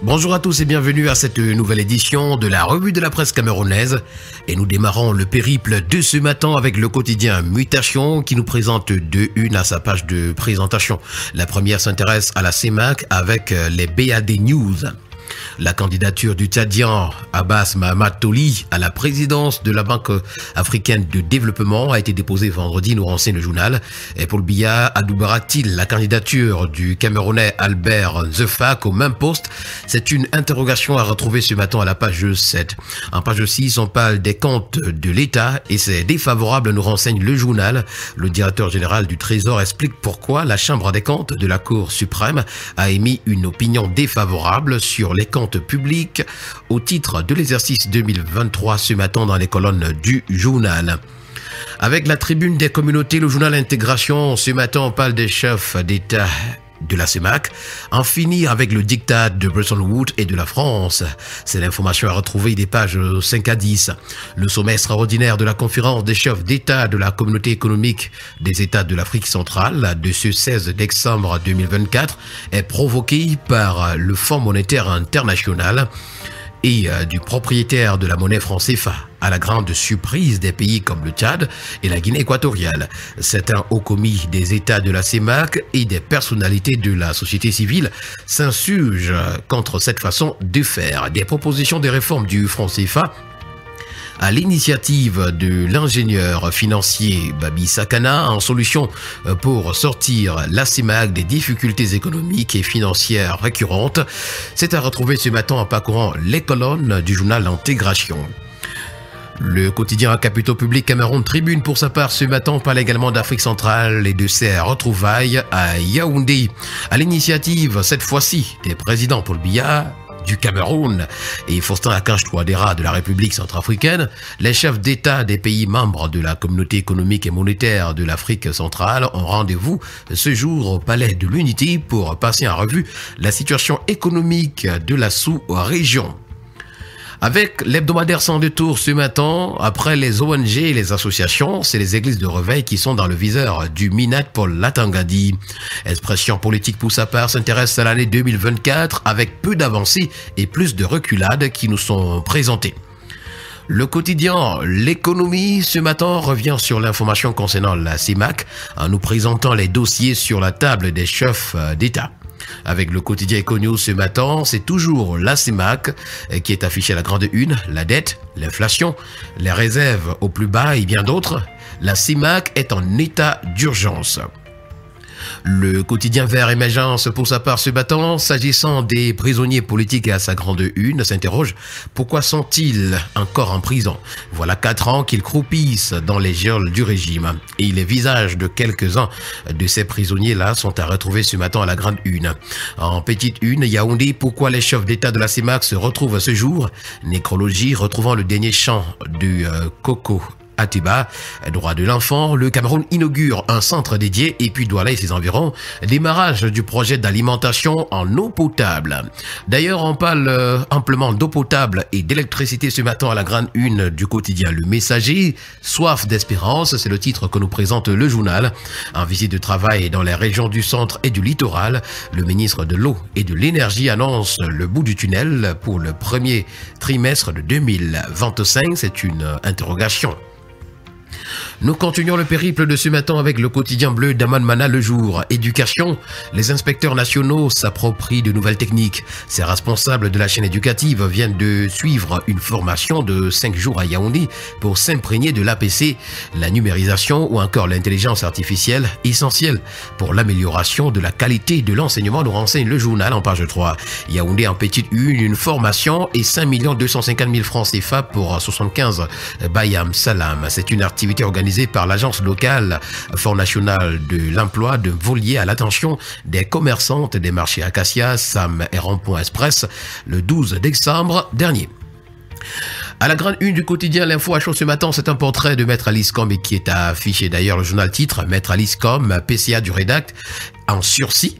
Bonjour à tous et bienvenue à cette nouvelle édition de la revue de la presse camerounaise. Et nous démarrons le périple de ce matin avec le quotidien Mutation qui nous présente deux unes à sa page de présentation. La première s'intéresse à la CEMAC avec les BAD News. La candidature du Tchadien Abbas Mahamat Toli à la présidence de la Banque africaine de développement a été déposée vendredi, nous renseigne le journal. Et pour le Biya Adoubaratil, la candidature du Camerounais Albert Zefak au même poste, c'est une interrogation à retrouver ce matin à la page 7. En page 6, on parle des comptes de l'État et c'est défavorable, nous renseigne le journal. Le directeur général du Trésor explique pourquoi la Chambre des comptes de la Cour suprême a émis une opinion défavorable sur les comptes publics au titre de l'exercice 2023 ce matin dans les colonnes du journal. Avec la tribune des communautés, le journal Intégration, ce matin on parle des chefs d'État de la CEMAC, en finir avec le diktat de Bretton Woods et de la France. C'est l'information à retrouver des pages 5 à 10. Le sommet extraordinaire de la conférence des chefs d'État de la communauté économique des États de l'Afrique centrale de ce 16 décembre 2024 est provoqué par le Fonds monétaire international et du propriétaire de la monnaie franc CFA, à la grande surprise des pays comme le Tchad et la Guinée équatoriale. Certains hauts commis des États de la CEMAC et des personnalités de la société civile s'insurgent contre cette façon de faire. Des propositions de réforme du franc CFA à l'initiative de l'ingénieur financier Babi Sakana en solution pour sortir la CEMAC des difficultés économiques et financières récurrentes. C'est à retrouver ce matin en parcourant les colonnes du journal Intégration. Le quotidien Capitaux Public Cameroun Tribune pour sa part ce matin parle également d'Afrique centrale et de ses retrouvailles à Yaoundé. À l'initiative cette fois-ci des présidents Paul Biya du Cameroun et Faustin Archange Touadéra de la République centrafricaine, les chefs d'État des pays membres de la communauté économique et monétaire de l'Afrique centrale ont rendez-vous ce jour au Palais de l'Unité pour passer en revue la situation économique de la sous-région. Avec l'hebdomadaire sans détour ce matin, après les ONG et les associations, c'est les églises de réveil qui sont dans le viseur du Minat Paul Latangadi. Expression politique pour sa part s'intéresse à l'année 2024 avec peu d'avancées et plus de reculades qui nous sont présentées. Le quotidien L'économie ce matin revient sur l'information concernant la CEMAC en nous présentant les dossiers sur la table des chefs d'État. Avec le quotidien Econews ce matin, c'est toujours la CEMAC qui est affichée à la grande une, la dette, l'inflation, les réserves au plus bas et bien d'autres. La CEMAC est en état d'urgence. Le quotidien Vert Émergence pour sa part ce matin, s'agissant des prisonniers politiques et à sa grande une, s'interroge pourquoi sont-ils encore en prison? Voilà 4 ans qu'ils croupissent dans les geôles du régime. Et les visages de quelques-uns de ces prisonniers-là sont à retrouver ce matin à la grande une. En petite une, Yaoundé, pourquoi les chefs d'État de la CEMAC se retrouvent ce jour? Nécrologie, retrouvant le dernier chant du Coco Atiba, droit de l'enfant, le Cameroun inaugure un centre dédié et puis Douala et ses environs, démarrage du projet d'alimentation en eau potable. D'ailleurs, on parle amplement d'eau potable et d'électricité ce matin à la grande une du quotidien Le Messager. Soif d'espérance, c'est le titre que nous présente le journal. En visite de travail dans les régions du centre et du littoral, le ministre de l'Eau et de l'Énergie annonce le bout du tunnel pour le premier trimestre de 2025. C'est une interrogation. Nous continuons le périple de ce matin avec le quotidien bleu d'Aman Mana Le Jour. Éducation, les inspecteurs nationaux s'approprient de nouvelles techniques. Ces responsables de la chaîne éducative viennent de suivre une formation de 5 jours à Yaoundé pour s'imprégner de l'APC, la numérisation ou encore l'intelligence artificielle, essentielle pour l'amélioration de la qualité de l'enseignement, nous renseigne le journal en page 3. Yaoundé en petite une formation et 5 250 000 francs CFA pour 75 Bayam Salam. C'est une activité organisée par l'agence locale Fonds national de l'emploi de Volier à l'attention des commerçantes des marchés Acacia, Sam et Rond-Point Express le 12 décembre dernier. À la grande une du quotidien L'Info à chaud ce matin, c'est un portrait de Maître Alice Com et qui est affiché d'ailleurs le journal titre Maître Alice Com, PCA du Rédact en sursis,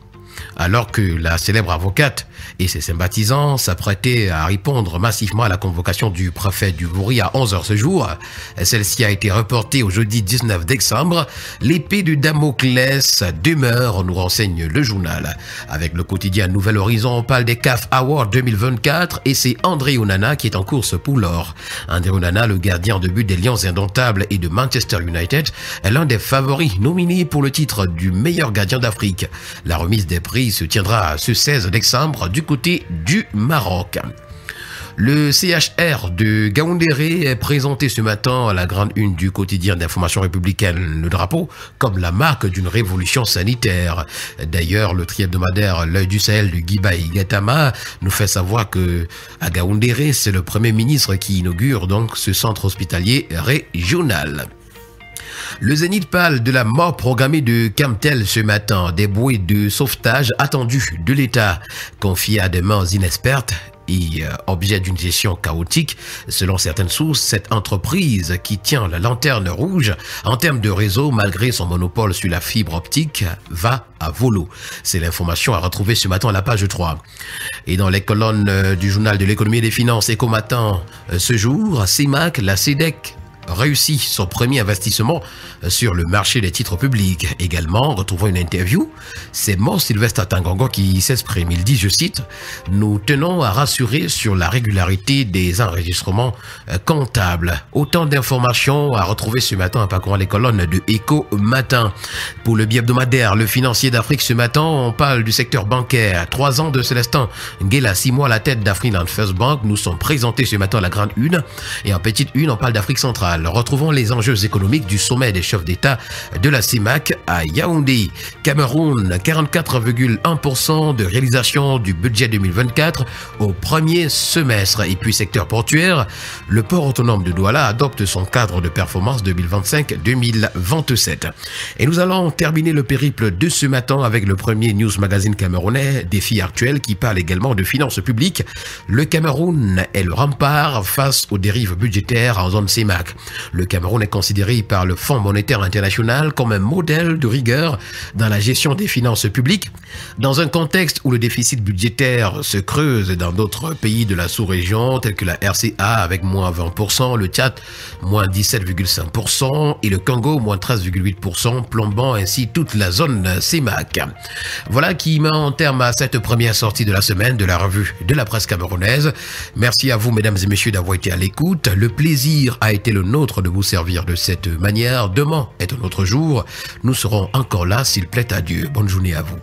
alors que la célèbre avocate et ses sympathisants s'apprêtaient à répondre massivement à la convocation du préfet du Bouri à 11h ce jour. Celle-ci a été reportée au jeudi 19 décembre. L'épée de Damoclès demeure, nous renseigne le journal. Avec le quotidien Nouvel Horizon, on parle des CAF Awards 2024 et c'est André Onana qui est en course pour l'or. André Onana, le gardien de but des Lions Indomptables et de Manchester United, est l'un des favoris nominés pour le titre du meilleur gardien d'Afrique. La remise des prix se tiendra ce 16 décembre du côté du Maroc. Le CHR de Gaoundéré est présenté ce matin à la grande une du quotidien d'information républicaine Le Drapeau comme la marque d'une révolution sanitaire. D'ailleurs, le tri-hebdomadaire L'Œil du Sahel de Guibaï Gattama nous fait savoir que à Gaoundéré, c'est le Premier ministre qui inaugure donc ce centre hospitalier régional. Le Zénith parle de la mort programmée de Camtel ce matin, des bouées de sauvetage attendues de l'État, confiées à des mains inexpertes et objet d'une gestion chaotique. Selon certaines sources, cette entreprise qui tient la lanterne rouge en termes de réseau, malgré son monopole sur la fibre optique, va à volo. C'est l'information à retrouver ce matin à la page 3. Et dans les colonnes du journal de l'économie et des finances Éco-Matin, ce jour, CEMAC, la CEDEC, réussit son premier investissement sur le marché des titres publics. Également, retrouvons une interview. C'est Mort Sylvestre Tangongo qui s'exprime. Il dit, je cite, « Nous tenons à rassurer sur la régularité des enregistrements comptables. » Autant d'informations à retrouver ce matin en parcourant les colonnes de Éco Matin. Pour le bi-hebdomadaire, le financier d'Afrique ce matin, on parle du secteur bancaire. 3 ans de Célestin Nguela, 6 mois à la tête d'Afriland First Bank nous sont présentés ce matin à la grande une. Et en petite une, on parle d'Afrique centrale. Retrouvons les enjeux économiques du sommet des chefs d'État de la CEMAC à Yaoundé. Cameroun, 44,1% de réalisation du budget 2024 au premier semestre. Et puis secteur portuaire, le port autonome de Douala adopte son cadre de performance 2025-2027. Et nous allons terminer le périple de ce matin avec le premier news magazine camerounais, Défi actuel, qui parle également de finances publiques. Le Cameroun est le rempart face aux dérives budgétaires en zone CEMAC. Le Cameroun est considéré par le Fonds monétaire international comme un modèle de rigueur dans la gestion des finances publiques. Dans un contexte où le déficit budgétaire se creuse dans d'autres pays de la sous-région, tels que la RCA avec moins 20%, le Tchad moins 17,5% et le Congo moins 13,8%, plombant ainsi toute la zone CEMAC. Voilà qui met en terme à cette première sortie de la semaine de la revue de la presse camerounaise. Merci à vous, mesdames et messieurs, d'avoir été à l'écoute. Le plaisir a été le nôtre de vous servir de cette manière. Demain est un autre jour. Nous serons encore là s'il plaît à Dieu. Bonne journée à vous.